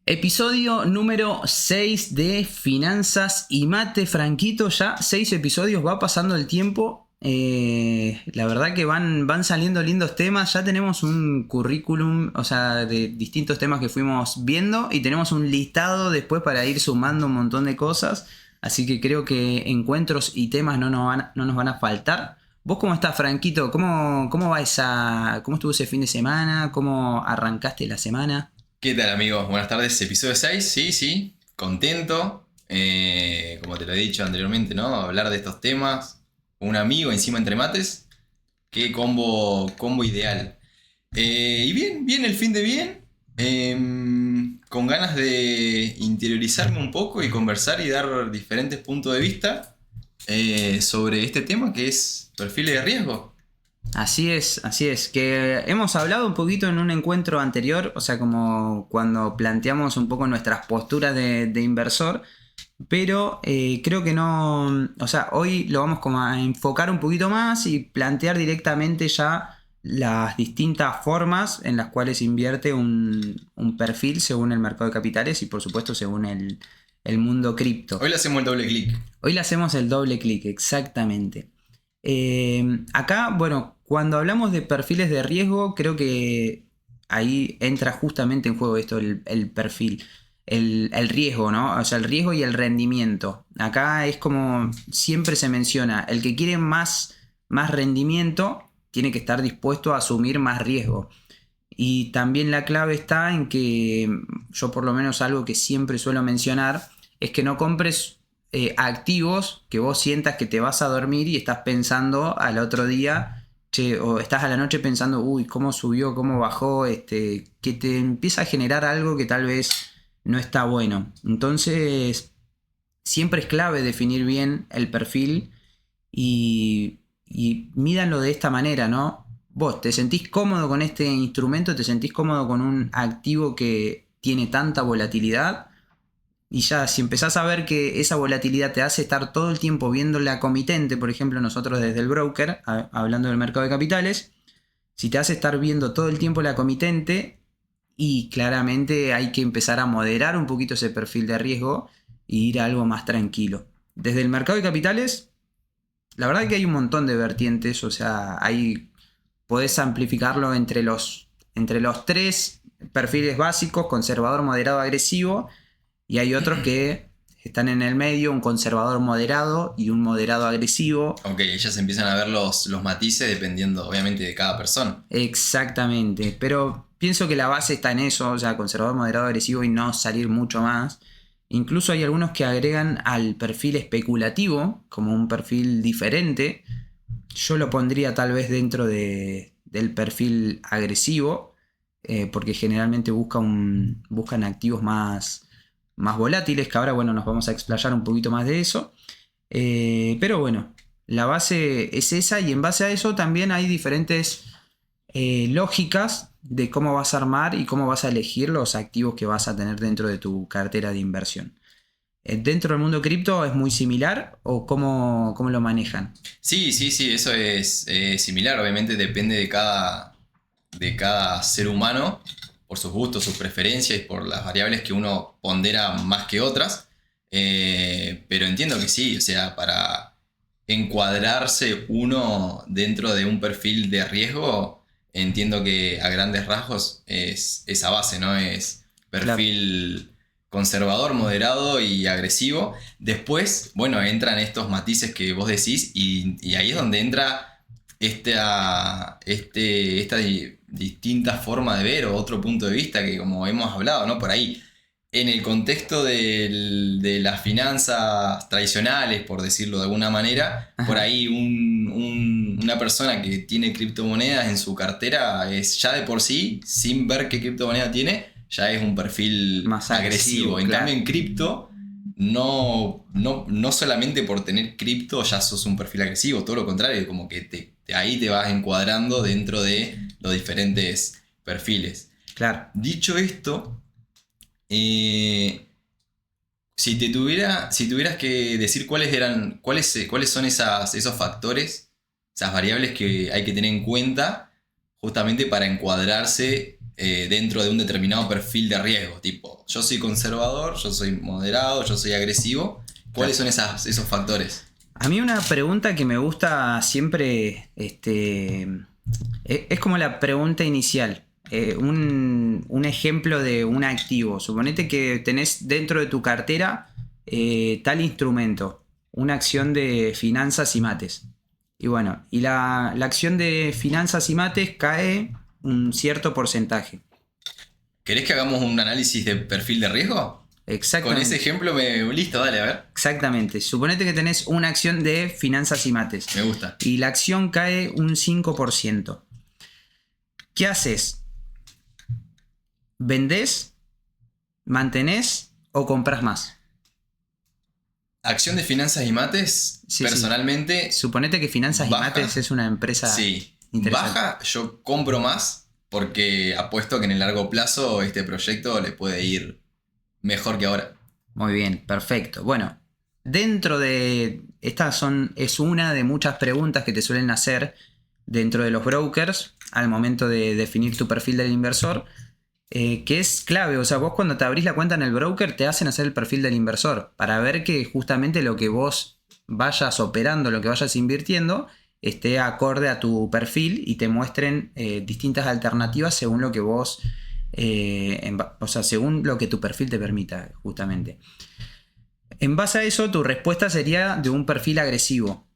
Episodio número 6 de Finanzas y Mate, Franquito. Ya 6 episodios, va pasando el tiempo. La verdad que van saliendo lindos temas. Ya tenemos un currículum, o sea, de distintos temas que fuimos viendo. Y tenemos un listado después para ir sumando un montón de cosas. Así que creo que encuentros y temas no nos van a faltar. ¿Vos cómo estás, Franquito? ¿Cómo va cómo estuvo ese fin de semana? ¿Cómo arrancaste la semana? ¿Qué tal, amigos? Buenas tardes, episodio 6, sí, contento. Como te lo he dicho anteriormente, ¿no? Hablar de estos temas. Un amigo encima entre mates. Qué combo ideal. Y bien el fin de bien. Con ganas de interiorizarme un poco y conversar y dar diferentes puntos de vista sobre este tema que es perfiles de riesgo. Así es, que hemos hablado un poquito en un encuentro anterior, o sea, como cuando planteamos un poco nuestras posturas de inversor, pero creo que no, o sea, hoy lo vamos como a enfocar un poquito más y plantear directamente ya las distintas formas en las cuales invierte un perfil según el mercado de capitales y por supuesto según el mundo cripto. Hoy le hacemos el doble clic. Hoy le hacemos el doble clic, exactamente. Acá, bueno, cuando hablamos de perfiles de riesgo, creo que ahí entra justamente en juego esto, el perfil, el riesgo, ¿no? O sea, el riesgo y el rendimiento. Acá es como siempre se menciona, el que quiere más rendimiento tiene que estar dispuesto a asumir más riesgo. Y también la clave está en que yo por lo menos algo que siempre suelo mencionar es que no compres activos que vos sientas que te vas a dormir y estás pensando al otro día, che, o estás a la noche pensando, uy, cómo subió, cómo bajó, que te empieza a generar algo que tal vez no está bueno. Entonces, siempre es clave definir bien el perfil y mídanlo de esta manera, ¿no? Vos te sentís cómodo con este instrumento, te sentís cómodo con un activo que tiene tanta volatilidad. Y ya, si empezás a ver que esa volatilidad te hace estar todo el tiempo viendo la comitente, por ejemplo, nosotros desde el broker, hablando del mercado de capitales, si te hace estar viendo todo el tiempo la comitente, y claramente hay que empezar a moderar un poquito ese perfil de riesgo e ir a algo más tranquilo. Desde el mercado de capitales, la verdad que hay un montón de vertientes, o sea, podés amplificarlo entre los tres perfiles básicos: conservador, moderado, agresivo. Y hay otros que están en el medio, un conservador moderado y un moderado agresivo. Ok, ya se empiezan a ver los matices dependiendo, obviamente, de cada persona. Exactamente, pero pienso que la base está en eso, o sea, conservador, moderado, agresivo y no salir mucho más. Incluso hay algunos que agregan al perfil especulativo como un perfil diferente. Yo lo pondría tal vez dentro del perfil agresivo, porque generalmente buscan activos más volátiles, que ahora, bueno, nos vamos a explayar un poquito más de eso. Pero bueno, la base es esa, y en base a eso también hay diferentes lógicas de cómo vas a armar y cómo vas a elegir los activos que vas a tener dentro de tu cartera de inversión. ¿Dentro del mundo cripto es muy similar o cómo lo manejan? Sí, eso es similar, obviamente depende de cada ser humano, por sus gustos, sus preferencias y por las variables que uno pondera más que otras. Pero entiendo que sí, o sea, para encuadrarse uno dentro de un perfil de riesgo, entiendo que a grandes rasgos es esa base, ¿no? Es perfil conservador, moderado y agresivo. Después, bueno, entran estos matices que vos decís y ahí es donde entra esta distinta forma de ver o otro punto de vista que, como hemos hablado, ¿no? Por ahí, en el contexto de las finanzas tradicionales, por decirlo de alguna manera, Ajá. por ahí una persona que tiene criptomonedas en su cartera es ya de por sí, sin ver qué criptomoneda tiene, ya es un perfil Más agresivo. En claro. cambio, en cripto, no solamente por tener cripto ya sos un perfil agresivo, todo lo contrario, como que ahí te vas encuadrando dentro de los diferentes perfiles. Claro. Dicho esto, si tuvieras que decir cuáles son esos factores, esas variables que hay que tener en cuenta justamente para encuadrarse dentro de un determinado perfil de riesgo, tipo yo soy conservador, yo soy moderado, yo soy agresivo. ¿Cuáles son esos factores? A mí una pregunta que me gusta siempre, es como la pregunta inicial. Un ejemplo de un activo. Suponete que tenés dentro de tu cartera tal instrumento, una acción de finanzas y mates. Y bueno, y la acción de finanzas y mates cae un cierto porcentaje. ¿Querés que hagamos un análisis de perfil de riesgo? Con Exactamente. ese ejemplo listo, dale, a ver. Exactamente. Suponete que tenés una acción de finanzas y mates. Me gusta. Y la acción cae un 5%. ¿Qué haces? ¿Vendés? ¿Mantenés? ¿O compras más? Acción de finanzas y mates, Sí, personalmente, sí. Suponete que Finanzas baja. y Mates es una empresa interesante. Baja, yo compro más porque apuesto que en el largo plazo este proyecto le puede ir mejor que ahora. Muy bien, perfecto. Bueno, dentro de... es una de muchas preguntas que te suelen hacer dentro de los brokers al momento de definir tu perfil del inversor, que es clave. O sea, vos cuando te abrís la cuenta en el broker te hacen hacer el perfil del inversor para ver que justamente lo que vos vayas operando, lo que vayas invirtiendo, esté acorde a tu perfil y te muestren distintas alternativas según lo que vos, o sea, según lo que tu perfil te permita, justamente. En base a eso, tu respuesta sería de un perfil agresivo.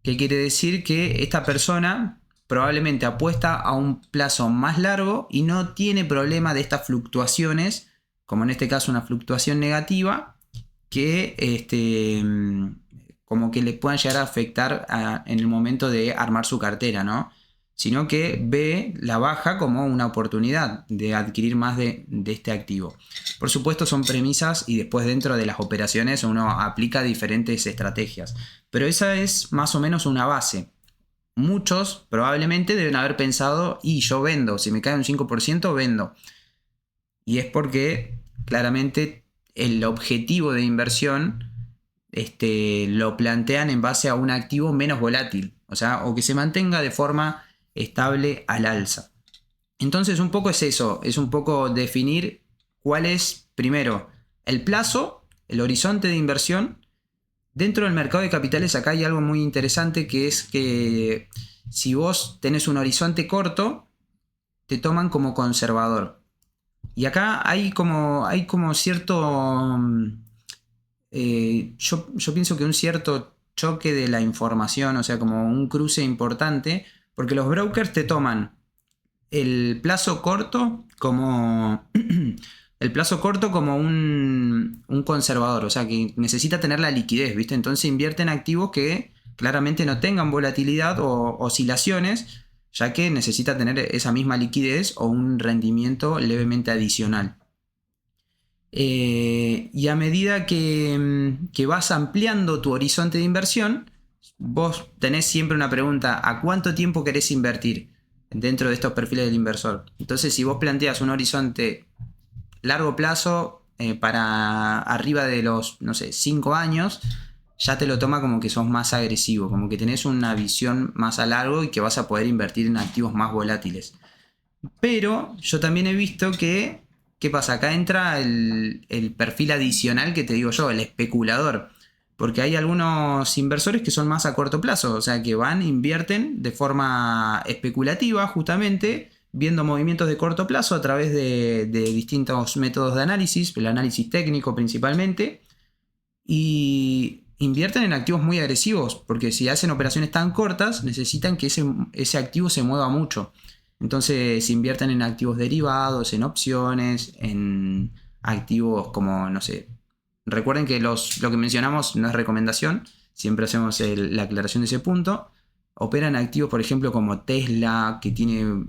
¿Qué quiere decir? Que esta persona probablemente apuesta a un plazo más largo y no tiene problema de estas fluctuaciones, como en este caso una fluctuación negativa, que como que le puedan llegar a afectar en el momento de armar su cartera, ¿no? Sino que ve la baja como una oportunidad de adquirir más de este activo. Por supuesto son premisas y después dentro de las operaciones uno aplica diferentes estrategias, pero esa es más o menos una base. Muchos probablemente deben haber pensado, y yo vendo, si me cae un 5% vendo. Y es porque claramente el objetivo de inversión lo plantean en base a un activo menos volátil, o sea, o que se mantenga de forma estable al alza. Entonces un poco es eso, es un poco definir cuál es primero el plazo, el horizonte de inversión. Dentro del mercado de capitales acá hay algo muy interesante, que es que si vos tenés un horizonte corto, te toman como conservador. Y acá hay como cierto... yo pienso que un cierto choque de la información, o sea, como un cruce importante, porque los brokers te toman el plazo corto como... el plazo corto como un conservador, o sea, que necesita tener la liquidez, ¿viste? Entonces invierte en activos que claramente no tengan volatilidad o oscilaciones, ya que necesita tener esa misma liquidez o un rendimiento levemente adicional. Y a medida que vas ampliando tu horizonte de inversión, vos tenés siempre una pregunta: ¿a cuánto tiempo querés invertir dentro de estos perfiles del inversor? Entonces, si vos planteas un horizonte largo plazo, para arriba de los, no sé, 5 años, ya te lo toma como que sos más agresivo, como que tenés una visión más a largo y que vas a poder invertir en activos más volátiles. Pero yo también he visto que, ¿qué pasa? Acá entra el perfil adicional que te digo yo, el especulador. Porque hay algunos inversores que son más a corto plazo, o sea, que invierten de forma especulativa, justamente, viendo movimientos de corto plazo a través de distintos métodos de análisis, el análisis técnico principalmente, y invierten en activos muy agresivos, porque si hacen operaciones tan cortas, necesitan que ese activo se mueva mucho. Entonces invierten en activos derivados, en opciones, en activos como, no sé, recuerden que lo que mencionamos no es recomendación, siempre hacemos la aclaración de ese punto. Operan activos, por ejemplo, como Tesla, que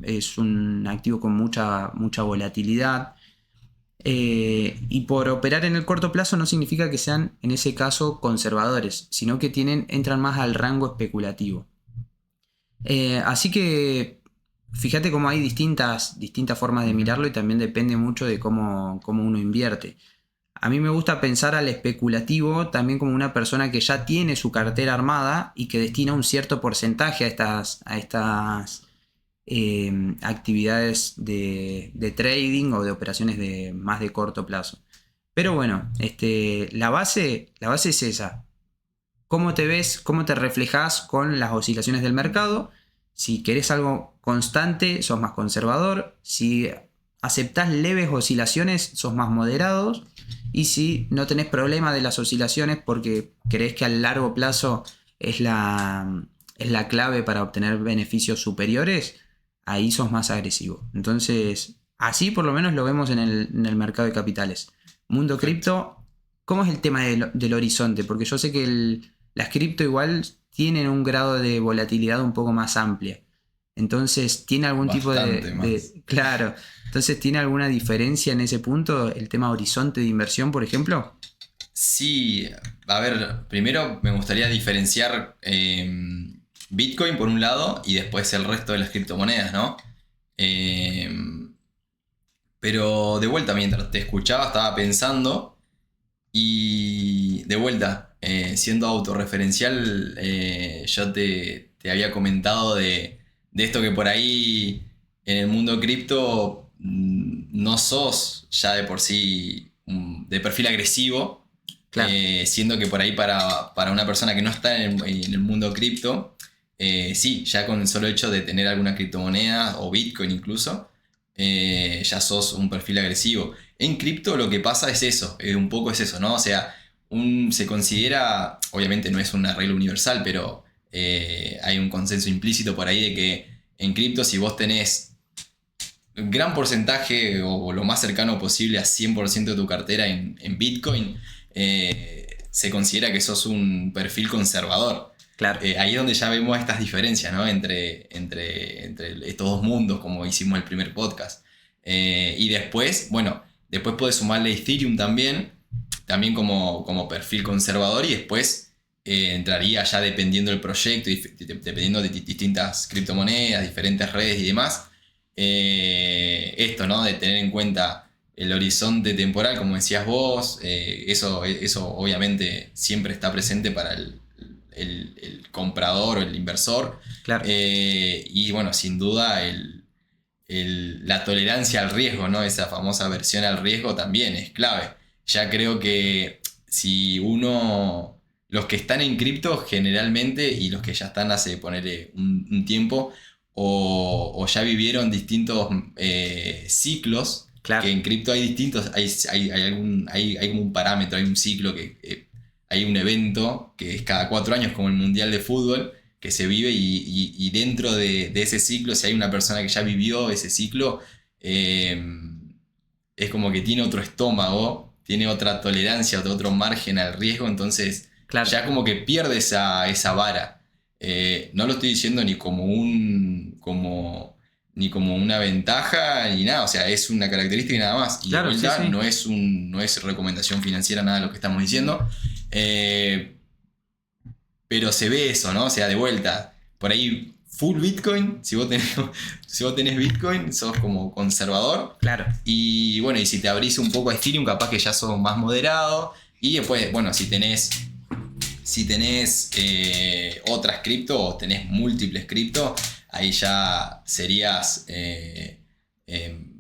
es un activo con mucha volatilidad. Y por operar en el corto plazo no significa que sean, en ese caso, conservadores, sino que entran más al rango especulativo. Así que fíjate cómo hay distintas formas de mirarlo, y también depende mucho de cómo uno invierte. A mí me gusta pensar al especulativo también como una persona que ya tiene su cartera armada y que destina un cierto porcentaje a estas actividades de trading o de operaciones más de corto plazo. Pero bueno, la base es esa. ¿Cómo te ves? ¿Cómo te reflejas con las oscilaciones del mercado? Si querés algo constante, sos más conservador. Si aceptás leves oscilaciones, sos más moderados. Y si no tenés problema de las oscilaciones porque crees que a largo plazo es la clave para obtener beneficios superiores, ahí sos más agresivo. Entonces, así por lo menos lo vemos en el mercado de capitales. Mundo cripto, ¿cómo es el tema del horizonte? Porque yo sé que las cripto igual tienen un grado de volatilidad un poco más amplia. Entonces, ¿tiene algún tipo de... Claro. Entonces, ¿tiene alguna diferencia en ese punto el tema horizonte de inversión, por ejemplo? Sí, a ver, primero me gustaría diferenciar Bitcoin por un lado y después el resto de las criptomonedas, ¿no? Pero de vuelta, mientras te escuchaba, estaba pensando y de vuelta, siendo autorreferencial, yo te había comentado de esto que por ahí en el mundo cripto no sos ya de por sí de perfil agresivo, Claro. siendo que por ahí para una persona que no está en el mundo cripto, sí, ya con el solo hecho de tener alguna criptomoneda o Bitcoin incluso, ya sos un perfil agresivo. En cripto lo que pasa es eso, un poco es eso, ¿no? O sea, se considera, obviamente no es una regla universal, pero hay un consenso implícito por ahí de que en cripto si vos tenés un gran porcentaje o lo más cercano posible a 100% de tu cartera en Bitcoin, se considera que sos un perfil conservador. Claro. Ahí es donde ya vemos estas diferencias, ¿no? Entre estos dos mundos, como hicimos el primer podcast. Y después, bueno, después puedes sumarle Ethereum también como perfil conservador, y después entraría ya dependiendo del proyecto, dependiendo de distintas criptomonedas, diferentes redes y demás. Esto, ¿no? De tener en cuenta el horizonte temporal, como decías vos, eso obviamente siempre está presente para el comprador o el inversor. Claro. Y bueno, sin duda la tolerancia al riesgo, ¿no? Esa famosa aversión al riesgo también es clave. Ya creo que si los que están en cripto generalmente y los que ya están hace ponerle un tiempo o ya vivieron distintos ciclos, Claro. que en cripto hay distintos, hay como un parámetro, hay un ciclo hay un evento que es cada 4 años como el Mundial de Fútbol, que se vive y dentro de ese ciclo, si hay una persona que ya vivió ese ciclo, es como que tiene otro estómago, tiene otra tolerancia, otro margen al riesgo, entonces Claro. ya como que pierde esa vara. No lo estoy diciendo ni ni como una ventaja ni nada, o sea, es una característica y nada más. Y Claro, de vuelta, sí, sí. no es recomendación financiera nada de lo que estamos diciendo. Pero se ve eso, ¿no? O sea, de vuelta, por ahí full Bitcoin, si vos tenés Bitcoin, sos como conservador. Claro. Y bueno, y si te abrís un poco a Ethereum, capaz que ya sos más moderado. Y después, bueno, si tenés otras cripto o tenés múltiples cripto, ahí ya serías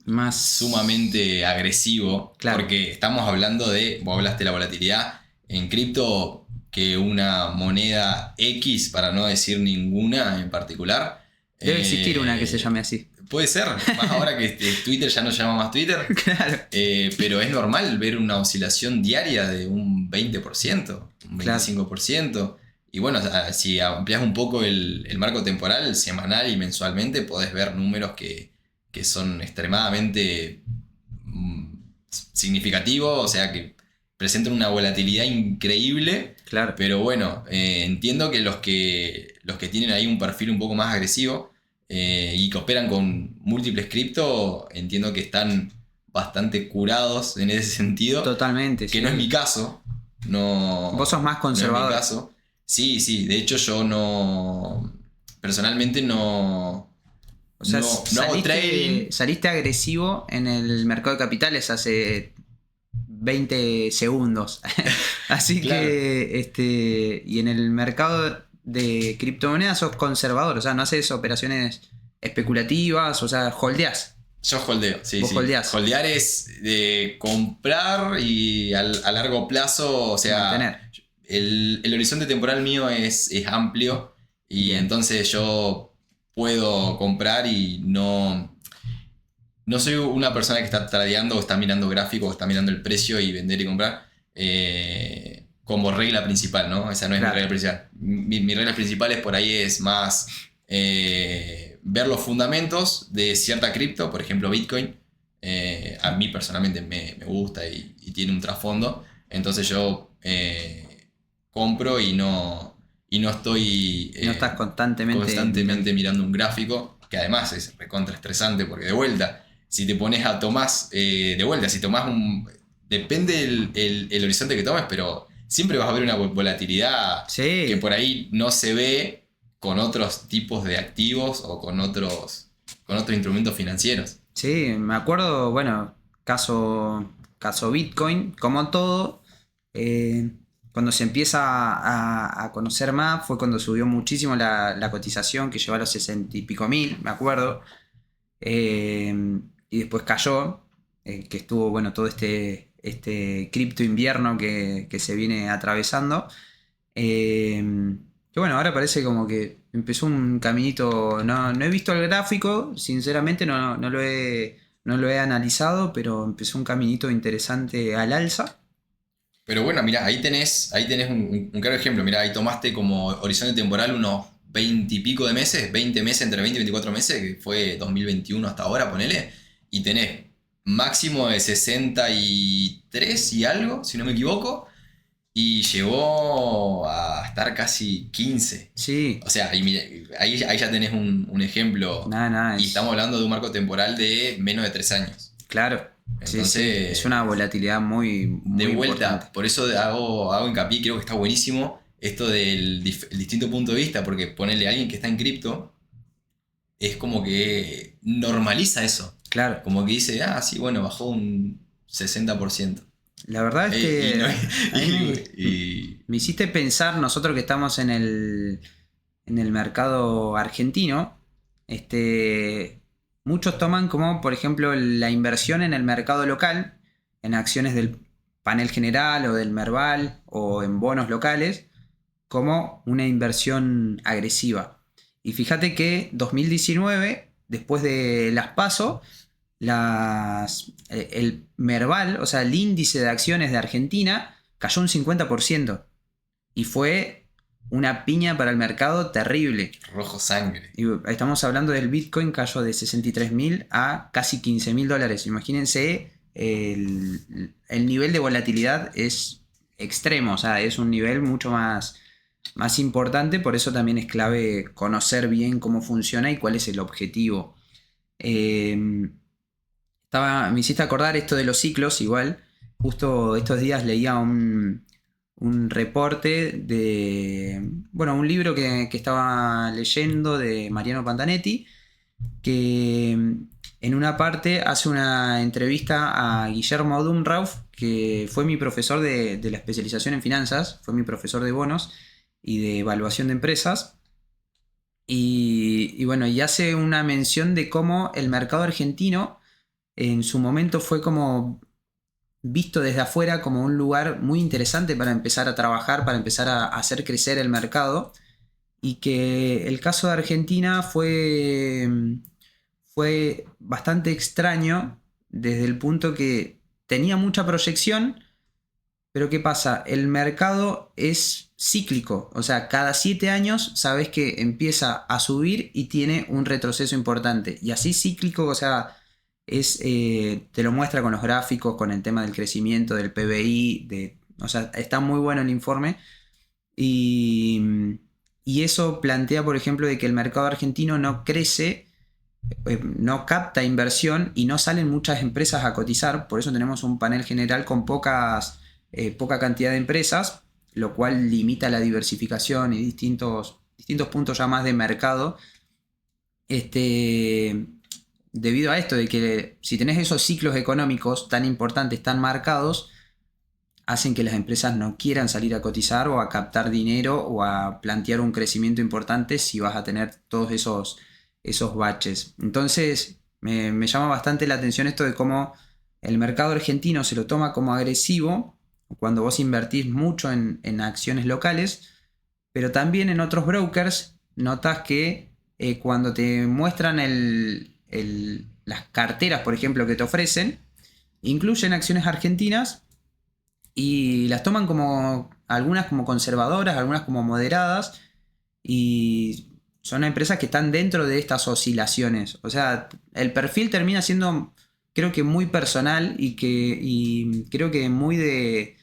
Más sumamente agresivo. Claro. Porque estamos hablando vos hablaste de la volatilidad en cripto, que una moneda X, para no decir ninguna en particular. Debe existir una que se llame así. Puede ser, más ahora que Twitter ya no se llama más Twitter. Claro. Pero es normal ver una oscilación diaria de un 20%, un 25%. Claro. Y bueno, si amplias un poco el marco temporal, semanal y mensualmente, podés ver números que son extremadamente significativos, o sea que presentan una volatilidad increíble. Claro. Pero bueno, entiendo que los que tienen ahí un perfil un poco más agresivo y que operan con múltiples cripto, entiendo que están bastante curados en ese sentido. Totalmente. Que sí. No es mi caso. No, vos sos más conservador. No es mi caso. Sí, de hecho yo personalmente no... O sea, no hago trading. Saliste agresivo en el mercado de capitales hace 20 segundos. Así claro. Que y en el mercado de criptomonedas sos conservador, o sea, no haces operaciones especulativas, o sea, holdeás. Yo holdeo, sí, Vos sí. holdeás. Holdear es de comprar y a largo plazo, o sea, Mantener. el horizonte temporal mío es amplio y Bien. entonces yo puedo comprar y no soy una persona que está tradeando o está mirando gráficos o está mirando el precio y vender y comprar como regla principal, ¿no? Esa no es mi Claro. regla principal. Mi regla principal es por ahí es más ver los fundamentos de cierta cripto, por ejemplo Bitcoin. A mí personalmente me gusta y tiene un trasfondo. Entonces yo compro y no estoy No estás constantemente constantemente mirando un gráfico, que además es recontra estresante porque de vuelta, si te pones a tomás, de vuelta, si tomás un... Depende el horizonte que tomes, pero siempre vas a ver una volatilidad que Sí, por ahí no se ve con otros tipos de activos o con otros instrumentos financieros. sí, me acuerdo, bueno, caso Bitcoin, como todo, eh, cuando se empieza a conocer más fue cuando subió muchísimo la cotización que llegó a los 60 y pico mil, me acuerdo, y después cayó, que estuvo, bueno, todo este cripto invierno que se viene atravesando. Que bueno, ahora parece como que empezó un caminito. No he visto el gráfico, sinceramente no lo he analizado, pero empezó un caminito interesante al alza. Pero bueno, mira, ahí tenés un claro ejemplo. Mira, ahí tomaste como horizonte temporal unos 20 y pico de meses, 20 meses, entre 20 y 24 meses, que fue 2021 hasta ahora, ponele, y tenés máximo de 63 y algo, si no me equivoco, y llegó a estar casi 15. Sí, O sea, ahí ya tenés un ejemplo, nada, nada, y estamos es hablando de un marco temporal de menos de 3 años. claro. Sí, sí, es una Entonces, volatilidad muy, de muy importante. vuelta, por eso hago hincapié, creo que está buenísimo esto del el distinto punto de vista, porque ponerle a alguien que está en cripto es como que normaliza eso. Claro. Como que dice, ah, sí, bueno, bajó un 60%. La verdad es Y, que no, a mí y- me hiciste pensar, nosotros que estamos en el mercado argentino, muchos toman como, por ejemplo, la inversión en el mercado local, en acciones del panel general o del Merval o en bonos locales, como una inversión agresiva. Y fíjate que 2019, después de las PASO, el Merval, o sea, el índice de acciones de Argentina, cayó un 50%. Y fue una piña para el mercado terrible. rojo sangre. Y estamos hablando del Bitcoin, cayó de 63.000 a casi 15.000 dólares. Imagínense, el nivel de volatilidad es extremo, o sea, es un nivel mucho más importante, por eso también es clave conocer bien cómo funciona y cuál es el objetivo. Eh, me hiciste acordar esto de los ciclos, igual. Justo estos días leía un reporte de, bueno, un libro que estaba leyendo de Mariano Pantanetti, que en una parte hace una entrevista a Guillermo Dumrauf, que fue mi profesor de la especialización en finanzas, fue mi profesor de bonos y de evaluación de empresas. Y bueno, y hace una mención de cómo el mercado argentino en su momento fue como visto desde afuera como un lugar muy interesante para empezar a trabajar, para empezar a hacer crecer el mercado. Y que el caso de Argentina fue bastante extraño desde el punto que tenía mucha proyección, pero ¿qué pasa? El mercado es cíclico, o sea, cada 7 años sabes que empieza a subir y tiene un retroceso importante. Y así cíclico, o sea, te lo muestra con los gráficos, con el tema del crecimiento, del PBI, o sea, está muy bueno el informe. Y, y eso plantea, por ejemplo, de que el mercado argentino no crece, no capta inversión y no salen muchas empresas a cotizar. Por eso tenemos un panel general con poca cantidad de empresas, lo cual limita la diversificación y distintos puntos ya más de mercado. Debido a esto de que si tenés esos ciclos económicos tan importantes, tan marcados, hacen que las empresas no quieran salir a cotizar o a captar dinero o a plantear un crecimiento importante si vas a tener todos esos baches. Entonces me llama bastante la atención esto de cómo el mercado argentino se lo toma como agresivo cuando vos invertís mucho en acciones locales, pero también en otros brokers notas que cuando te muestran las carteras, por ejemplo, que te ofrecen, incluyen acciones argentinas y las toman como algunas como conservadoras, algunas como moderadas, y son empresas que están dentro de estas oscilaciones. O sea, el perfil termina siendo, creo que muy personal y creo que muy de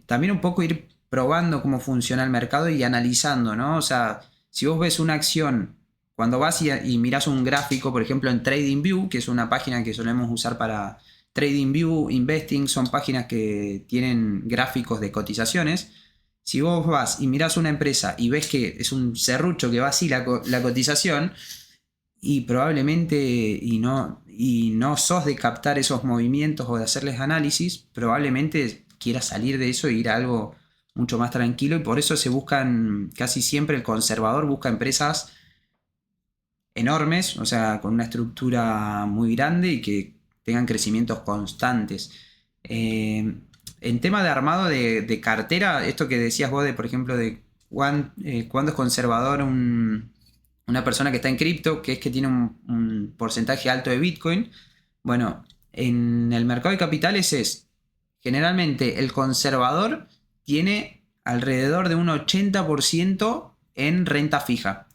también un poco ir probando cómo funciona el mercado y analizando, ¿no? O sea, si vos ves una acción, cuando vas y mirás un gráfico, por ejemplo en TradingView, que es una página que solemos usar para TradingView, Investing, son páginas que tienen gráficos de cotizaciones. Si vos vas y mirás una empresa y ves que es un serrucho que va así la cotización, y probablemente y no sos de captar esos movimientos o de hacerles análisis, probablemente quieras salir de eso e ir a algo mucho más tranquilo, y por eso se buscan, casi siempre el conservador busca empresas enormes, o sea, con una estructura muy grande y que tengan crecimientos constantes. En tema de armado de cartera, esto que decías vos de, por ejemplo, de cuándo es conservador una persona que está en cripto, que es que tiene un porcentaje alto de Bitcoin. Bueno, en el mercado de capitales generalmente el conservador tiene alrededor de un 80% en renta fija.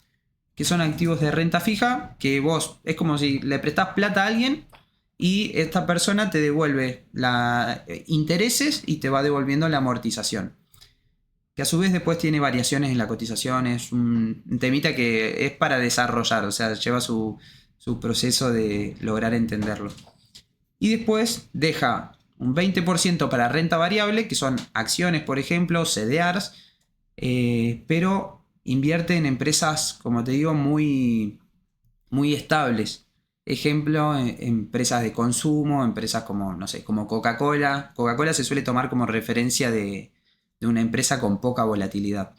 Que son activos de renta fija, que vos es como si le prestás plata a alguien y esta persona te devuelve intereses y te va devolviendo la amortización. Que a su vez después tiene variaciones en la cotización, es un temita que es para desarrollar, o sea, lleva su proceso de lograr entenderlo. Y después deja un 20% para renta variable, que son acciones, por ejemplo, CDRs, pero invierte en empresas, como te digo, muy, muy estables. Ejemplo, empresas de consumo, empresas como, no sé, como Coca-Cola. Coca-Cola se suele tomar como referencia de una empresa con poca volatilidad.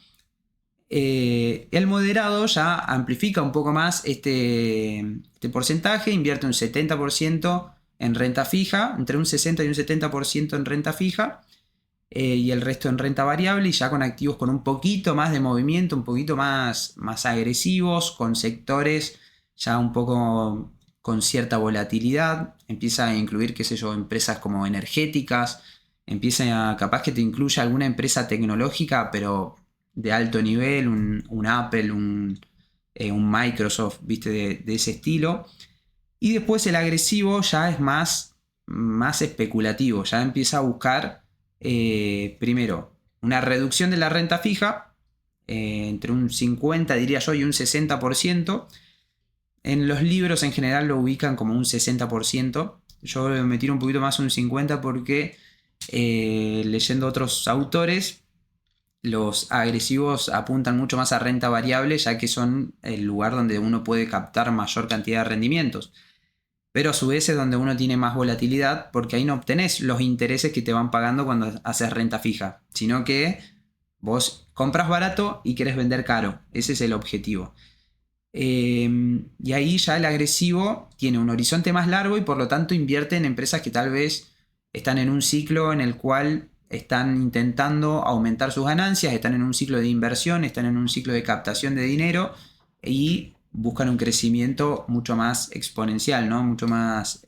El moderado ya amplifica un poco más este porcentaje, invierte un 70% en renta fija, entre un 60 y un 70% en renta fija, y el resto en renta variable, y ya con activos con un poquito más de movimiento, un poquito más agresivos, con sectores ya un poco con cierta volatilidad. Empieza a incluir, qué sé yo, empresas como energéticas, empieza a, capaz que te incluya alguna empresa tecnológica, pero de alto nivel, un Apple, un Microsoft, ¿viste? De ese estilo. Y después el agresivo ya es más especulativo, ya empieza a buscar primero una reducción de la renta fija, entre un 50 diría yo y un 60%. En los libros en general lo ubican como un 60%. Yo me tiro un poquito más un 50% porque leyendo otros autores, los agresivos apuntan mucho más a renta variable, ya que son el lugar donde uno puede captar mayor cantidad de rendimientos. Pero a su vez es donde uno tiene más volatilidad, porque ahí no obtenés los intereses que te van pagando cuando haces renta fija, sino que vos compras barato y querés vender caro. Ese es el objetivo. Y ahí ya el agresivo tiene un horizonte más largo y por lo tanto invierte en empresas que tal vez están en un ciclo en el cual están intentando aumentar sus ganancias, están en un ciclo de inversión, están en un ciclo de captación de dinero y buscan un crecimiento mucho más exponencial, ¿no? Mucho más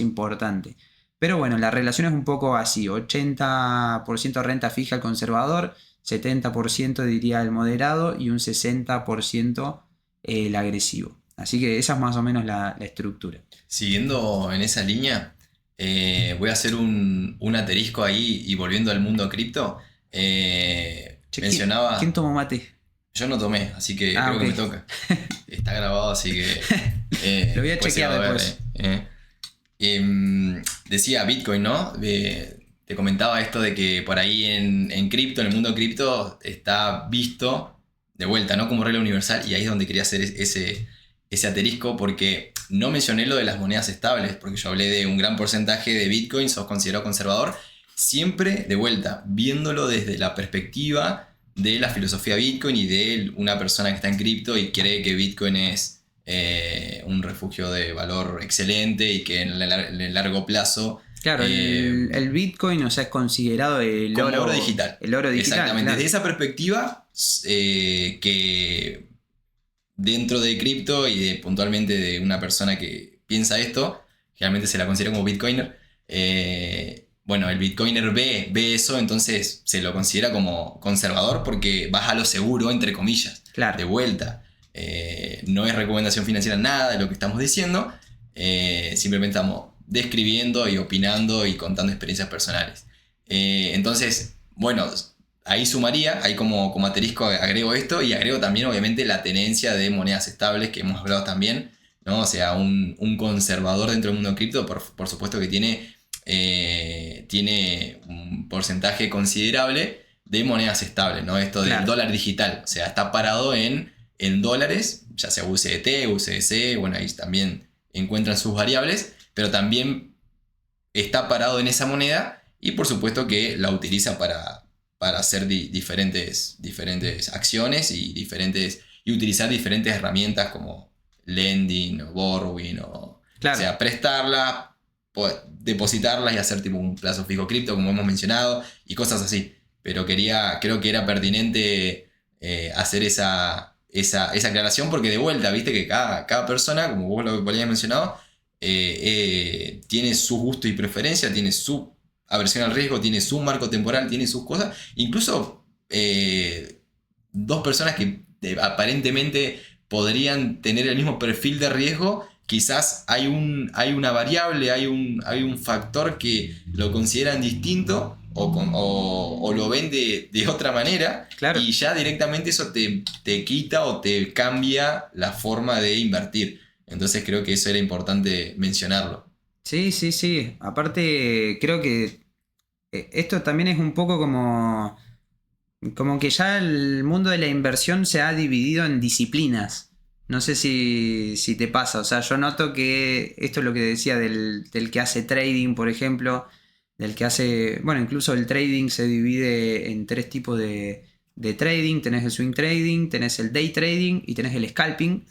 importante. Pero bueno, la relación es un poco así: 80% renta fija el conservador, 70% diría el moderado y un 60% el agresivo. Así que esa es más o menos la estructura. Siguiendo en esa línea, voy a hacer un asterisco ahí y volviendo al mundo cripto. Mencionaba. ¿Quién tomó mate? Yo no tomé, así que creo que me toca. Está grabado, así que. Lo voy a chequear después. Decía Bitcoin, ¿no? Te comentaba esto de que por ahí en cripto, en el mundo cripto, está visto de vuelta, ¿no? Como regla universal, y ahí es donde quería hacer ese asterisco, porque no mencioné lo de las monedas estables, porque yo hablé de un gran porcentaje de Bitcoin, sos considerado conservador, siempre de vuelta, viéndolo desde la perspectiva de la filosofía Bitcoin y de una persona que está en cripto y cree que Bitcoin es un refugio de valor excelente y que en el largo plazo... Claro, el Bitcoin, o sea, es considerado como oro digital. El oro digital. Exactamente. Claro. Desde esa perspectiva, que dentro de cripto y puntualmente de una persona que piensa esto, generalmente se la considera como Bitcoiner. Bueno, el Bitcoiner ve eso, entonces se lo considera como conservador porque vas a lo seguro, entre comillas. Claro. De vuelta. No es recomendación financiera nada de lo que estamos diciendo. Simplemente estamos describiendo y opinando y contando experiencias personales. Entonces, bueno, ahí sumaría, ahí como asterisco agrego esto y agrego también obviamente la tenencia de monedas estables que hemos hablado también, ¿no? O sea, un conservador dentro del mundo cripto, por supuesto que tiene un porcentaje considerable de monedas estables, ¿no? Esto del dólar digital, o sea, está parado en dólares, ya sea USDT, USDC, bueno, ahí también encuentran sus variables, pero también está parado en esa moneda y por supuesto que la utiliza para hacer diferentes acciones y utilizar diferentes herramientas como lending o borrowing o sea, prestarla, depositarlas y hacer tipo un plazo fijo cripto como hemos mencionado y cosas así. Pero creo que era pertinente hacer esa aclaración porque de vuelta, viste que cada persona, como vos lo habías mencionado, tiene sus gustos y preferencias, tiene su aversión al riesgo, tiene su marco temporal, tiene sus cosas. Incluso dos personas que aparentemente podrían tener el mismo perfil de riesgo, quizás hay una variable, hay un factor que lo consideran distinto o lo ven de otra manera, y ya directamente eso te quita o te cambia la forma de invertir. Entonces creo que eso era importante mencionarlo. Sí. Aparte, creo que esto también es un poco como que ya el mundo de la inversión se ha dividido en disciplinas. No sé si te pasa. O sea, yo noto que esto es lo que decía del que hace trading, por ejemplo, del que hace... Bueno, incluso el trading se divide en 3 tipos de trading. Tenés el swing trading, tenés el day trading y tenés el scalping.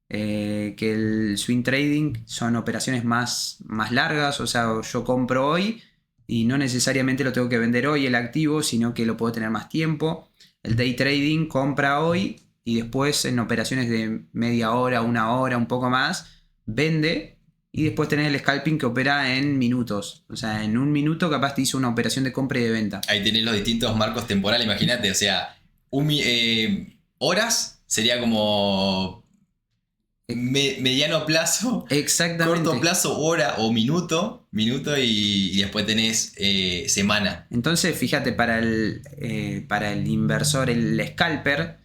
Que el swing trading son operaciones más largas, o sea, yo compro hoy y no necesariamente lo tengo que vender hoy el activo, sino que lo puedo tener más tiempo. El day trading compra hoy y después en operaciones de media hora, 1 hora, un poco más, vende. Y después tenés el scalping que opera en minutos. O sea, en 1 minuto capaz te hizo una operación de compra y de venta. Ahí tenés los distintos marcos temporales, imagínate, o sea, horas sería como mediano plazo, corto plazo, hora o minuto y después tenés semana. Entonces, fíjate, para el inversor, el scalper,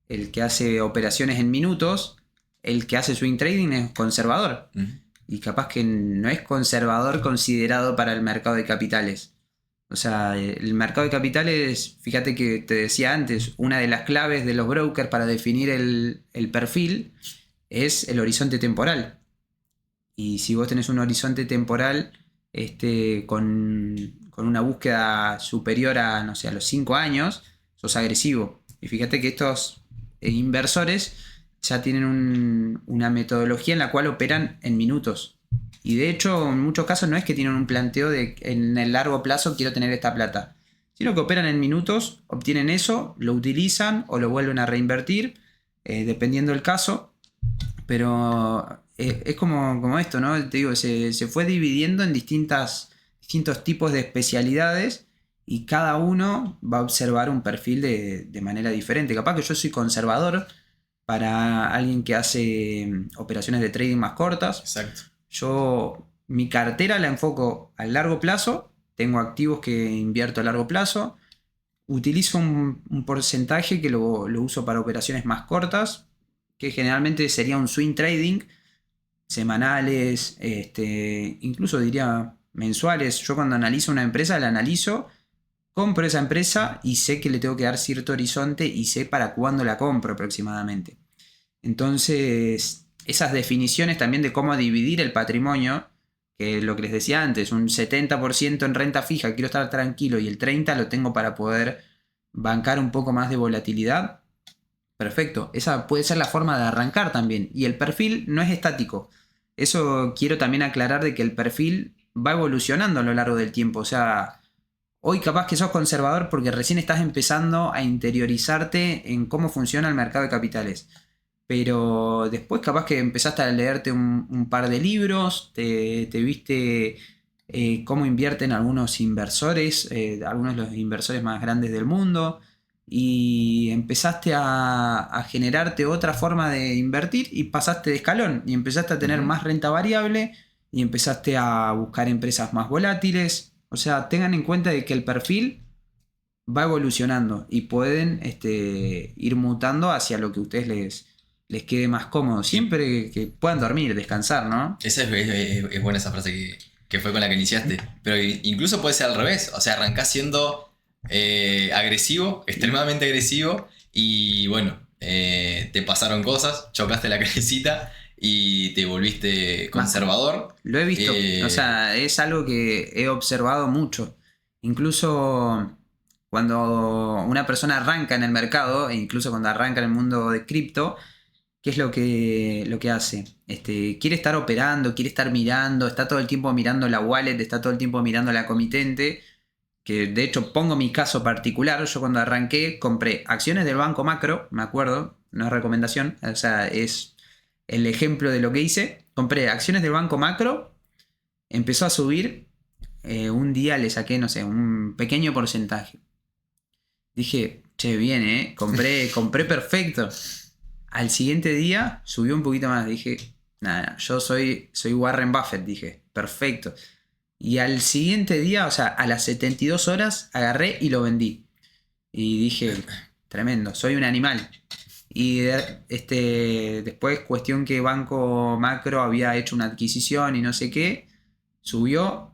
el que hace operaciones en minutos, el que hace swing trading es conservador. Y capaz que no es conservador considerado para el mercado de capitales. O sea, el mercado de capitales, fíjate que te decía antes, una de las claves de los brokers para definir el perfil es el horizonte temporal. Y si vos tenés un horizonte temporal con una búsqueda superior a, no sé, a los 5 años, sos agresivo. Y fíjate que estos inversores ya tienen una metodología en la cual operan en minutos. Y de hecho, en muchos casos no es que tienen un planteo de en el largo plazo quiero tener esta plata, sino que operan en minutos, obtienen eso, lo utilizan o lo vuelven a reinvertir, dependiendo del caso. Pero es como esto, ¿no? Te digo, se fue dividiendo en distintos tipos de especialidades y cada uno va a observar un perfil de manera diferente. Capaz que yo soy conservador para alguien que hace operaciones de trading más cortas. Exacto. Yo mi cartera la enfoco a largo plazo, tengo activos que invierto a largo plazo, utilizo un porcentaje que lo uso para operaciones más cortas, que generalmente sería un swing trading, semanales, incluso diría mensuales. Yo cuando analizo una empresa, la analizo, compro esa empresa y sé que le tengo que dar cierto horizonte y sé para cuándo la compro aproximadamente. Entonces, esas definiciones también de cómo dividir el patrimonio, que lo que les decía antes, un 70% en renta fija, quiero estar tranquilo, y el 30% lo tengo para poder bancar un poco más de volatilidad, perfecto. Esa puede ser la forma de arrancar también. Y el perfil no es estático. Eso quiero también aclarar de que el perfil va evolucionando a lo largo del tiempo. O sea, hoy capaz que sos conservador porque recién estás empezando a interiorizarte en cómo funciona el mercado de capitales. Pero después capaz que empezaste a leerte un par de libros, te viste cómo invierten algunos inversores, algunos de los inversores más grandes del mundo, y empezaste a generarte otra forma de invertir y pasaste de escalón y empezaste a tener más renta variable y empezaste a buscar empresas más volátiles. O sea, tengan en cuenta de que el perfil va evolucionando y pueden ir mutando hacia lo que a ustedes les quede más cómodo. Siempre que puedan dormir, descansar, ¿no? Esa es buena esa frase que fue con la que iniciaste. Pero incluso puede ser al revés. O sea, arrancás siendo agresivo, extremadamente agresivo. Y bueno, te pasaron cosas, chocaste la cabecita y te volviste conservador. Lo he visto. O sea, es algo que he observado mucho. Incluso cuando una persona arranca en el mercado, e incluso cuando arranca en el mundo de cripto, ¿qué es lo que hace? Quiere estar operando, quiere estar mirando, está todo el tiempo mirando la wallet, está todo el tiempo mirando la comitente. Que de hecho pongo mi caso particular. Yo cuando arranqué compré acciones del Banco Macro, me acuerdo, no es recomendación, o sea, es el ejemplo de lo que hice. Compré acciones del Banco Macro, empezó a subir, un día le saqué, no sé, un pequeño porcentaje. Dije, che, bien, compré perfecto. Al siguiente día subió un poquito más. Dije, nada, yo soy Warren Buffett, dije, perfecto. Y al siguiente día, o sea, a las 72 horas, agarré y lo vendí. Y dije, tremendo, soy un animal. Y después, cuestión que Banco Macro había hecho una adquisición y no sé qué, subió,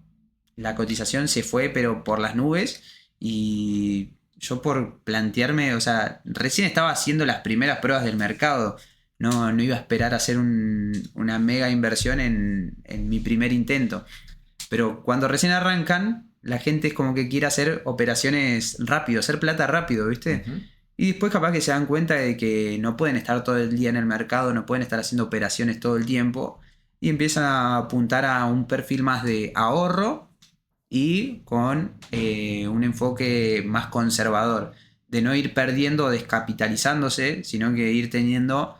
la cotización se fue, pero por las nubes. Y yo por plantearme, o sea, recién estaba haciendo las primeras pruebas del mercado. No iba a esperar a hacer una mega inversión en mi primer intento. Pero cuando recién arrancan, la gente es como que quiere hacer operaciones rápido, hacer plata rápido, ¿viste? Y después capaz que se dan cuenta de que no pueden estar todo el día en el mercado, no pueden estar haciendo operaciones todo el tiempo. Y empiezan a apuntar a un perfil más de ahorro y con un enfoque más conservador. De no ir perdiendo o descapitalizándose, sino que ir teniendo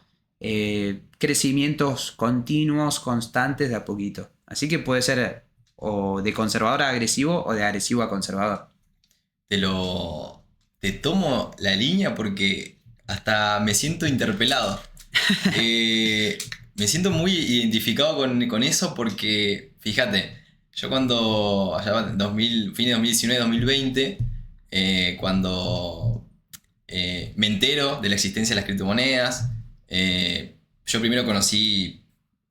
crecimientos continuos, constantes de a poquito. Así que puede ser o de conservador a agresivo o de agresivo a conservador. Te tomo la línea porque hasta me siento interpelado. Me siento muy identificado con eso porque, fíjate, yo cuando, allá en fin de 2019-2020, cuando me entero de la existencia de las criptomonedas, yo primero conocí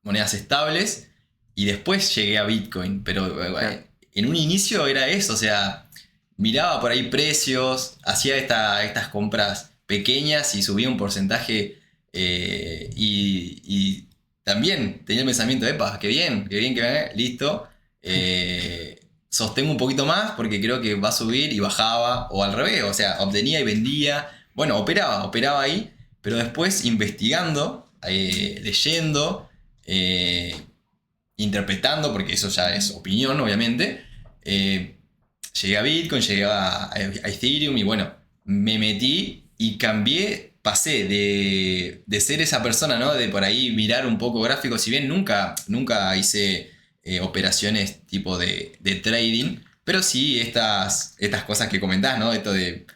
monedas estables y después llegué a Bitcoin, pero Claro. en un inicio era eso, o sea, miraba por ahí precios, hacía estas compras pequeñas y subía un porcentaje y también tenía el pensamiento, epa, qué bien, listo. Sostengo un poquito más porque creo que va a subir y bajaba, o al revés, o sea, obtenía y vendía. Bueno, operaba ahí, pero después investigando, leyendo, interpretando, porque eso ya es opinión, obviamente. Llegué a Bitcoin, llegué a Ethereum y bueno, me metí y cambié, pasé de ser esa persona, ¿no? De por ahí mirar un poco gráficos, si bien nunca hice operaciones tipo de trading, pero sí estas cosas que comentás, ¿no? Esto de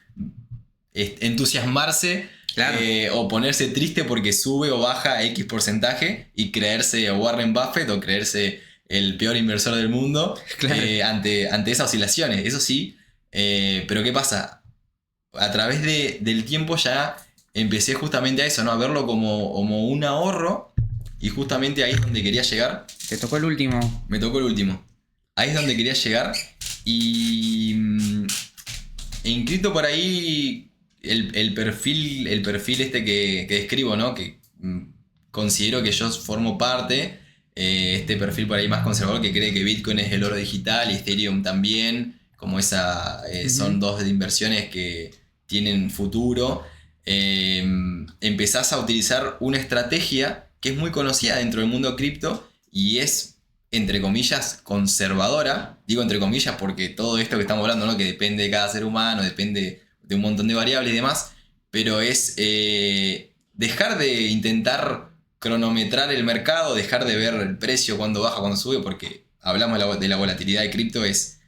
entusiasmarse. Claro. O ponerse triste porque sube o baja X porcentaje y creerse Warren Buffett o creerse el peor inversor del mundo. Claro. Ante esas oscilaciones, eso sí. Pero ¿qué pasa? A través del tiempo ya empecé justamente a eso, ¿no? A verlo como un ahorro y justamente ahí es donde quería llegar. Te tocó el último. Me tocó el último. Ahí es donde quería llegar y en cripto por ahí el perfil este que describo, ¿no? Que considero que yo formo parte, este perfil por ahí más conservador que cree que Bitcoin es el oro digital y Ethereum también, como esa son dos inversiones que tienen futuro, empezás a utilizar una estrategia que es muy conocida dentro del mundo cripto y es, entre comillas, conservadora. Digo entre comillas porque todo esto que estamos hablando, ¿no? Que depende de cada ser humano, depende de un montón de variables y demás, pero es dejar de intentar cronometrar el mercado, dejar de ver el precio, cuando baja, cuando sube, porque hablamos de la volatilidad de cripto, es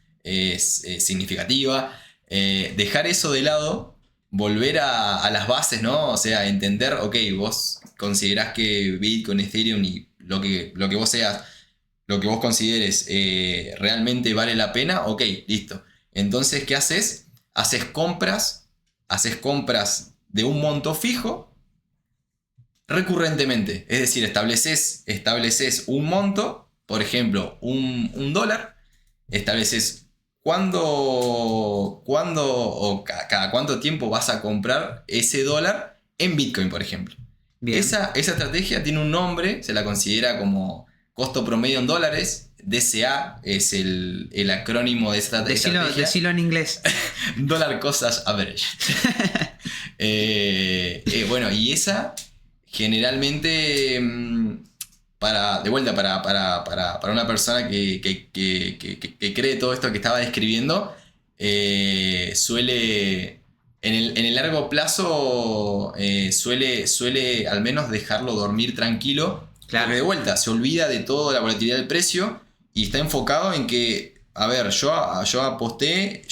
significativa. Dejar eso de lado, volver a las bases, ¿no? O sea, entender, ok, vos considerás que Bitcoin, Ethereum y lo que vos seas, lo que vos consideres realmente vale la pena, ok, listo. Entonces, ¿qué haces? Haces compras de un monto fijo recurrentemente. Es decir, estableces un monto, por ejemplo, un dólar, estableces cada cuánto tiempo vas a comprar ese dólar en Bitcoin, por ejemplo. Bien. Esa estrategia tiene un nombre, se la considera como costo promedio en dólares. DCA es el acrónimo de esta estrategia. Decilo en inglés. Dollar Cost Average. Bueno, y esa generalmente, para una persona que cree todo esto que estaba describiendo, suele, en el largo plazo, suele al menos dejarlo dormir tranquilo. Claro. Porque de vuelta, se olvida de toda la volatilidad del precio y está enfocado en que, a ver, yo aposté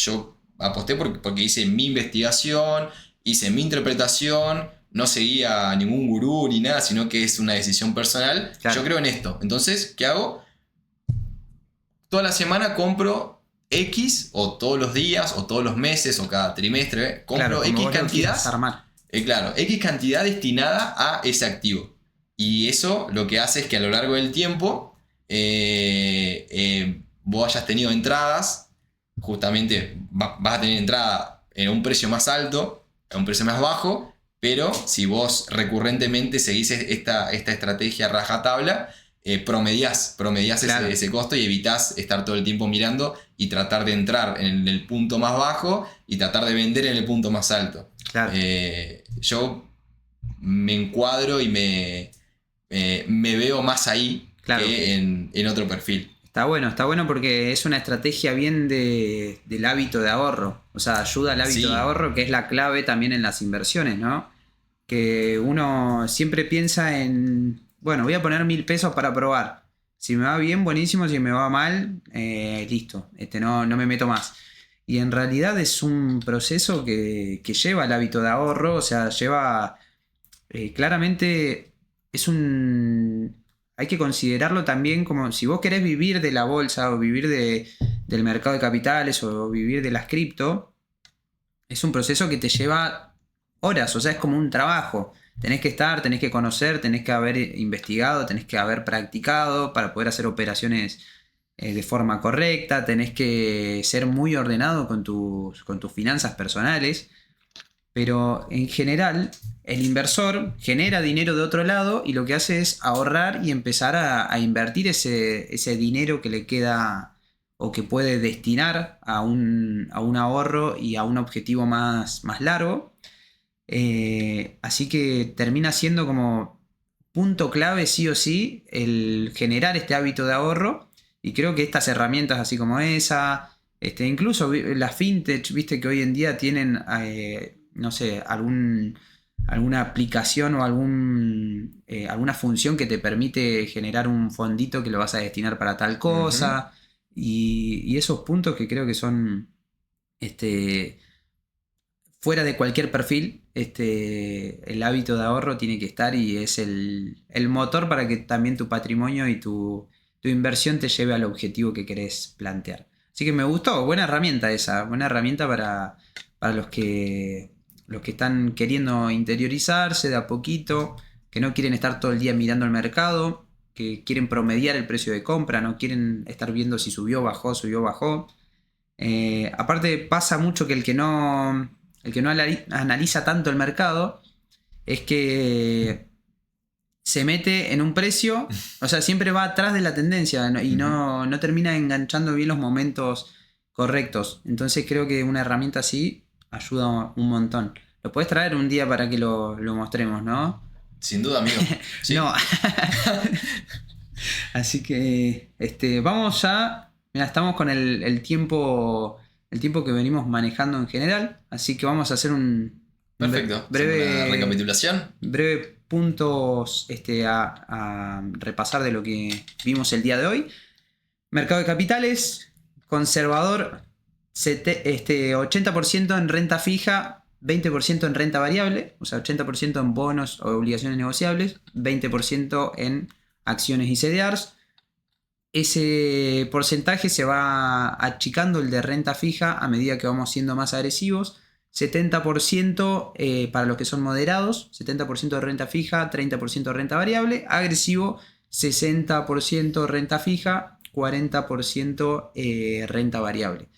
porque hice mi investigación, hice mi interpretación, no seguía a ningún gurú ni nada, sino que es una decisión personal. Claro. Yo creo en esto. Entonces, ¿qué hago? Toda la semana compro X, o todos los días, o todos los meses, o cada trimestre, compro Claro, X cantidad. Claro, X cantidad destinada a ese activo. Y eso lo que hace es que a lo largo del tiempo vos hayas tenido entradas, justamente vas a tener entrada en un precio más alto, en un precio más bajo, pero si vos recurrentemente seguís esta estrategia rajatabla, promediás Claro. ese costo y evitás estar todo el tiempo mirando y tratar de entrar en el punto más bajo y tratar de vender en el punto más alto. Claro. Yo me encuadro y me veo más ahí, Claro, que en otro perfil. Está bueno porque es una estrategia bien del hábito de ahorro. O sea, ayuda al hábito Sí. de ahorro, que es la clave también en las inversiones, ¿no? Que uno siempre piensa en, bueno, voy a poner 1.000 pesos para probar. Si me va bien, buenísimo. Si me va mal, listo. No me meto más. Y en realidad es un proceso que lleva al hábito de ahorro. O sea, lleva... claramente hay que considerarlo también como si vos querés vivir de la bolsa o vivir del mercado de capitales o vivir de las cripto, es un proceso que te lleva horas, o sea, es como un trabajo. Tenés que estar, tenés que conocer, tenés que haber investigado, tenés que haber practicado para poder hacer operaciones de forma correcta, tenés que ser muy ordenado con tus finanzas personales. Pero en general, el inversor genera dinero de otro lado y lo que hace es ahorrar y empezar a invertir ese dinero que le queda o que puede destinar a un ahorro y a un objetivo más largo. Así que termina siendo como punto clave sí o sí el generar este hábito de ahorro. Y creo que estas herramientas así como esa, incluso las fintech, viste que hoy en día tienen... no sé, alguna aplicación o alguna función que te permite generar un fondito que lo vas a destinar para tal cosa. Y esos puntos que creo que son fuera de cualquier perfil, el hábito de ahorro tiene que estar y es el motor para que también tu patrimonio y tu inversión te lleve al objetivo que querés plantear. Así que me gustó, buena herramienta esa, buena herramienta para los que están queriendo interiorizarse de a poquito, que no quieren estar todo el día mirando el mercado, que quieren promediar el precio de compra, no quieren estar viendo si subió, bajó. Aparte pasa mucho que el que no analiza tanto el mercado es que se mete en un precio, o sea, siempre va atrás de la tendencia y no termina enganchando bien los momentos correctos. Entonces creo que una herramienta así ayuda un montón. Lo podés traer un día para que lo mostremos, ¿no? Sin duda, amigo. Sí. No. Así que vamos ya. Mira, estamos con el tiempo que venimos manejando en general. Así que vamos a hacer un Perfecto. breve Una recapitulación. breve puntos a repasar de lo que vimos el día de hoy. Mercado de capitales, conservador, 80% en renta fija, 20% en renta variable, o sea, 80% en bonos o obligaciones negociables, 20% en acciones y CDRs. Ese porcentaje se va achicando, el de renta fija, a medida que vamos siendo más agresivos. 70% para los que son moderados, 70% de renta fija, 30% de renta variable. Agresivo, 60% renta fija, 40% renta variable.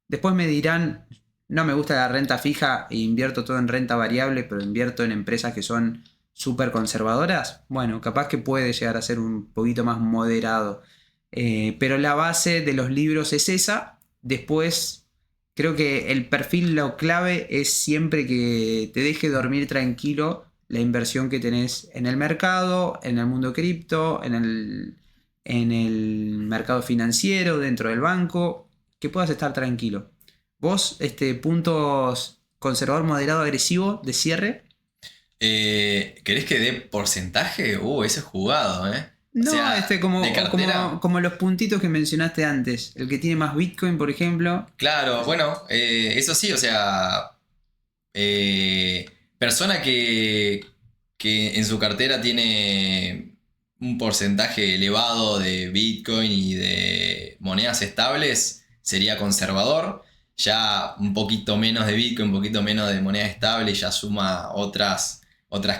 Después me dirán, no me gusta la renta fija e invierto todo en renta variable, pero invierto en empresas que son súper conservadoras. Bueno, capaz que puede llegar a ser un poquito más moderado. Pero la base de los libros es esa. Después creo que el perfil, lo clave es siempre que te deje dormir tranquilo la inversión que tenés en el mercado, en el mundo cripto, en el mercado financiero, dentro del banco, que puedas estar tranquilo. Vos, puntos conservador, moderado, agresivo de cierre. ¿Querés que dé porcentaje? Ese es jugado, ¿eh? O No, sea, de cartera. como los puntitos que mencionaste antes. El que tiene más Bitcoin, por ejemplo. Claro, bueno, eso sí, o sea, persona que en su cartera tiene un porcentaje elevado de Bitcoin y de monedas estables, sería conservador. Ya un poquito menos de Bitcoin, un poquito menos de moneda estable, ya suma otras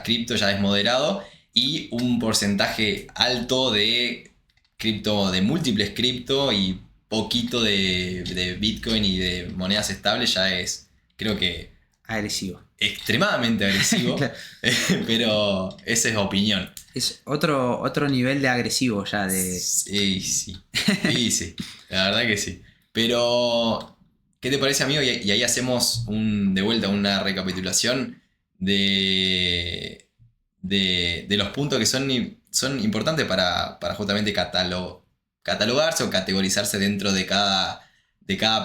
cripto, ya es moderado. Y un porcentaje alto de cripto, de múltiples cripto y poquito de Bitcoin y de monedas estables ya es, creo que, Agresivo. extremadamente agresivo. Claro. Pero esa es opinión. Es otro nivel de agresivo ya. Sí, sí. Sí, sí. La verdad que sí. Pero, ¿qué te parece, amigo? Y ahí hacemos de vuelta una recapitulación de los puntos que son importantes para justamente catalogarse o categorizarse dentro de cada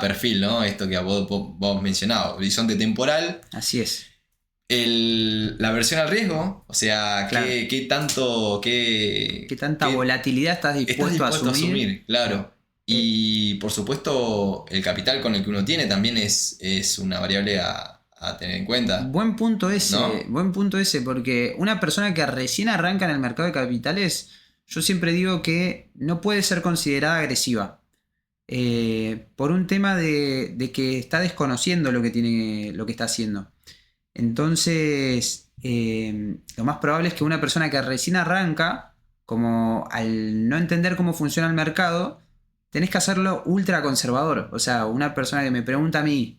perfil, ¿no? Esto que vos mencionabas, horizonte temporal, Así es. la versión al riesgo, o sea, Claro. qué tanto, ¿Qué tanta qué volatilidad estás dispuesto a asumir? claro. Y por supuesto, el capital con el que uno tiene también es una variable a tener en cuenta, Buen punto ¿no? ese, porque una persona que recién arranca en el mercado de capitales, yo siempre digo que no puede ser considerada agresiva. Por un tema de que está desconociendo lo que está haciendo. Entonces, lo más probable es que una persona que recién arranca, como al no entender cómo funciona el mercado, tenés que hacerlo ultra conservador. O sea, una persona que me pregunta a mí,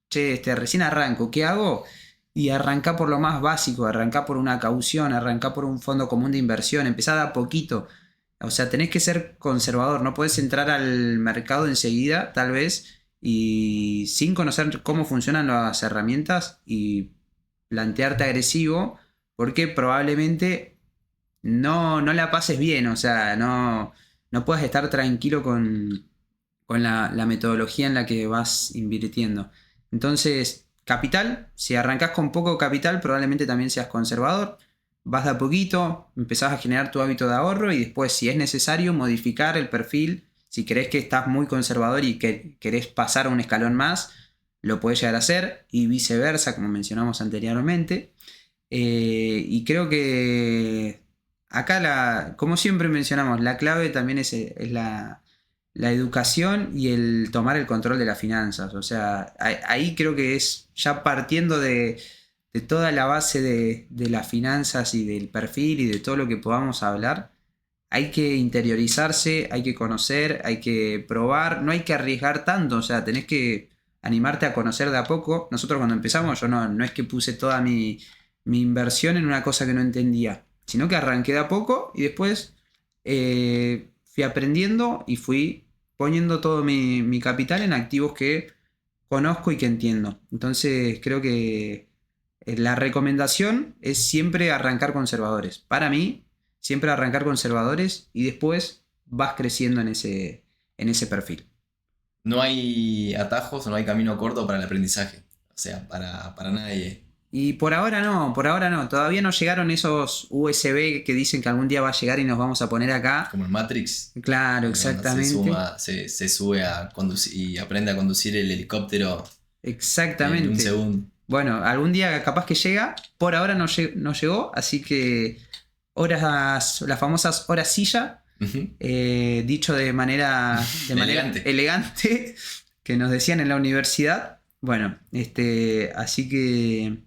che, recién arranco, ¿qué hago? Y arranca por lo más básico, arranca por una caución, arranca por un fondo común de inversión, empezá de a poquito. O sea, tenés que ser conservador, no podés entrar al mercado enseguida, tal vez, y sin conocer cómo funcionan las herramientas y plantearte agresivo, porque probablemente no la pases bien, o sea, no puedas estar tranquilo con la metodología en la que vas invirtiendo. Entonces, capital, si arrancas con poco capital, probablemente también seas conservador. Vas de a poquito, empezás a generar tu hábito de ahorro y después, si es necesario, modificar el perfil. Si crees que estás muy conservador y que querés pasar a un escalón más, lo puedes llegar a hacer y viceversa, como mencionamos anteriormente. Y creo que acá, como siempre mencionamos, la clave también es la educación y el tomar el control de las finanzas. O sea, ahí creo que es ya partiendo de toda la base de las finanzas y del perfil y de todo lo que podamos hablar. Hay que interiorizarse, hay que conocer, hay que probar, no hay que arriesgar tanto, o sea, tenés que animarte a conocer de a poco. Nosotros cuando empezamos, yo no es que puse toda mi inversión en una cosa que no entendía, sino que arranqué de a poco y después fui aprendiendo y fui poniendo todo mi capital en activos que conozco y que entiendo. Entonces creo que la recomendación es siempre arrancar conservadores. Para mí, siempre arrancar conservadores y después vas creciendo en ese perfil. No hay atajos, no hay camino corto para el aprendizaje. O sea, para nadie. Y por ahora no. Todavía no llegaron esos USB que dicen que algún día va a llegar y nos vamos a poner acá. Como en Matrix. Claro, exactamente. Se sube a conducir y aprende a conducir el helicóptero en Exactamente. un segundo. Bueno, algún día capaz que llega. Por ahora no llegó, así que horas, las famosas horas silla, Ujú. dicho de manera Elegante. elegante, que nos decían en la universidad. Bueno, así que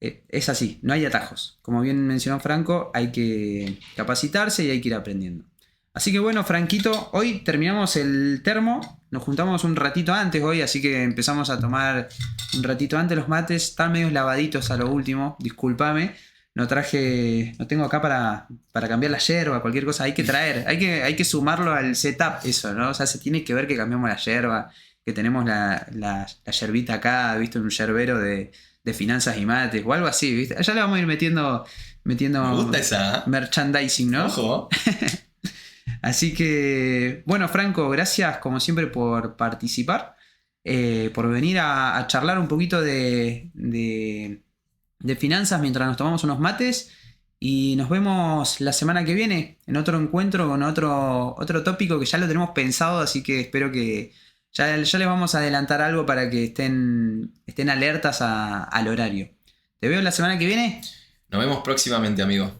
es así, no hay atajos. Como bien mencionó Franco, hay que capacitarse y hay que ir aprendiendo. Así que bueno, Franquito, hoy terminamos el termo. Nos juntamos un ratito antes hoy, así que empezamos a tomar un ratito antes los mates. Están medio lavaditos a lo último, discúlpame. No tengo acá para cambiar la yerba, cualquier cosa. Hay que traer, hay que sumarlo al setup, eso, ¿no? O sea, se tiene que ver que cambiamos la yerba, que tenemos la yerbita acá, ¿viste? Un yerbero de finanzas y mates o algo así, ¿viste? Ya le vamos a ir metiendo Me gusta esa. merchandising, ¿no? Ojo. Así que, bueno, Franco, gracias como siempre por participar, por venir a charlar un poquito de finanzas mientras nos tomamos unos mates. Y nos vemos la semana que viene en otro encuentro con otro tópico que ya lo tenemos pensado, así que espero que ya les vamos a adelantar algo para que estén alertas al horario. ¿Te veo la semana que viene? Nos vemos próximamente, amigo.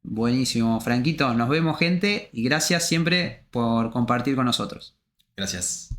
Buenísimo, Franquito. Nos vemos, gente, y gracias siempre por compartir con nosotros. Gracias.